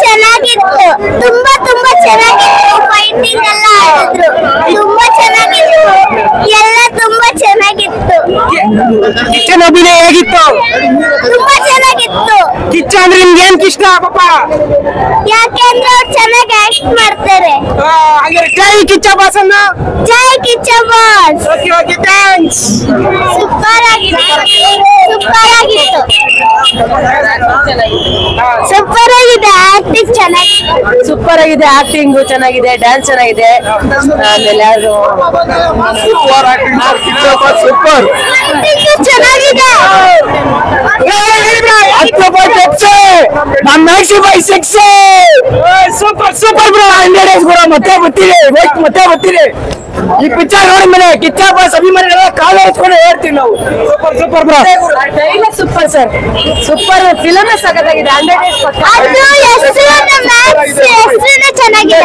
ಚೆನ್ನಾಗಿತ್ತು, ತುಂಬಾ ತುಂಬಾ ಚೆನ್ನಾಗಿತ್ತು. ಫೈಟಿಂಗ್ ಎಲ್ಲ ಆಡಿದ್ರು, ತುಂಬಾ ಚೆನ್ನಾಗಿತ್ತು. ಎಲ್ಲ ತುಂಬಾ ಚೆನ್ನಾಗಿತ್ತು. ಕಿಚ್ಚನ ಅಭಿನಯ ಹೇಗಿತ್ತು? ತುಂಬಾ ಚೆನ್ನಾಗಿತ್ತು. ಕಿಚ್ಚ ಅಂದ್ರೆ ನಿಮ್ಗೆ ಏನ್ ಇಷ್ಟ ಪಾಪ? ಯಾಕೆಂದ್ರೆ ಅವ್ರು ಚೆನ್ನಾಗಿ ಆಕ್ಟ್ ಮಾಡ್ತಾರೆ. ಹಾಗಾದ್ರೆ ಜೈ ಕಿಚ್ಚ ಬಾಸ್ ಅನ್ನ. ಜೈ Kiccha boss. Okay okay thanks. Super ಆಗಿತ್ತು, ಸೂಪರ್ ಆಗಿತ್ತು, ಸೂಪರ್ ಆಗಿದೆ. ಆಕ್ಟಿಂಗ್ ಚೆನ್ನಾಗಿದೆ, ಸೂಪರ್ ಆಗಿದೆ. ಆಕ್ಟಿಂಗ್ ಚೆನ್ನಾಗಿದೆ, ಡ್ಯಾನ್ಸ್ ಚೆನ್ನಾಗಿದೆ. ಆಮೇಲೆ ಯಾರು ಸೂಪರ್ ಸೂಪರ್ ಚೆನ್ನಾಗಿದೆ. Super super bro. 100 ಬ್ರೋ. ಮತ್ತೆ ಬರ್ತೀರಿ. ಈ ಪಿಕ್ಚರ್ ನೋಡಿ ಮೇಲೆ ಕಿಚ್ಚ ಬಾಸ್ ಅಭಿಮಾನಿಗಳ ಕಾಲ ಎತ್ಕೊಂಡು ಹೇಳ್ತೀವಿ ನಾವು. Super super bro. Dialogue super sir, super film ಸಖತ್ತಾಗಿದೆ. 100 ಡೇಸ್ ಅದು ಹೆಸರು ಚೆನ್ನಾಗಿದೆ.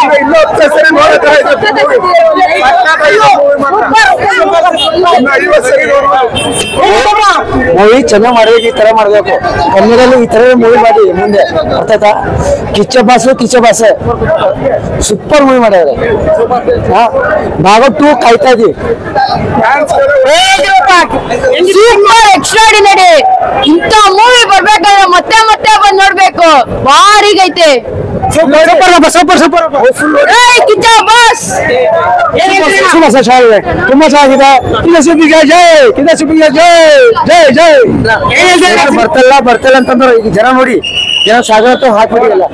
ಮೂವಿ ಚೆನ್ನಾಗಿ ಮಾಡ್ಬೇಕು, ಈ ತರ ಮಾಡ್ಬೇಕು. ಕನ್ನಡದಲ್ಲಿ ಈ ತರ ಮೂವಿ ಮಾಡಿ ಮುಂದೆ ಅರ್ಥಾಯ್ತಾ? ಕಿಚ್ಚ ಬಾಸು ಸೂಪರ್ ಮೂವಿ ಮಾಡಿದ್ರೆ. ಭಾಗ 2 ಕಾಯ್ತಾ ಇದೀವಿ. Super extraordinary. ಇಂಥ ಮೂವಿ ಬರ್ಬೇಕಾದ್ರೆ ಮತ್ತೆ ಮತ್ತೆ ಬಂದ್ ನೋಡ್ಬೇಕು. ಭಾರಿಗೈತೆ. ಸೂಪರ್ ಕಿಚ್ಚ ಬಾಸ್ ಚೆನ್ನಾಗಿದೆ, ತುಂಬಾ ಚೆನ್ನಾಗಿದೆ. ಜೈ ಬರ್ತಲ್ಲ ಅಂತಂದ್ರೆ ಈಗ ಜನ ನೋಡಿ, ಜನ ಸಾಗರ ಹಾಕ್ಬಿಟ್ಟಿಲ್ಲ.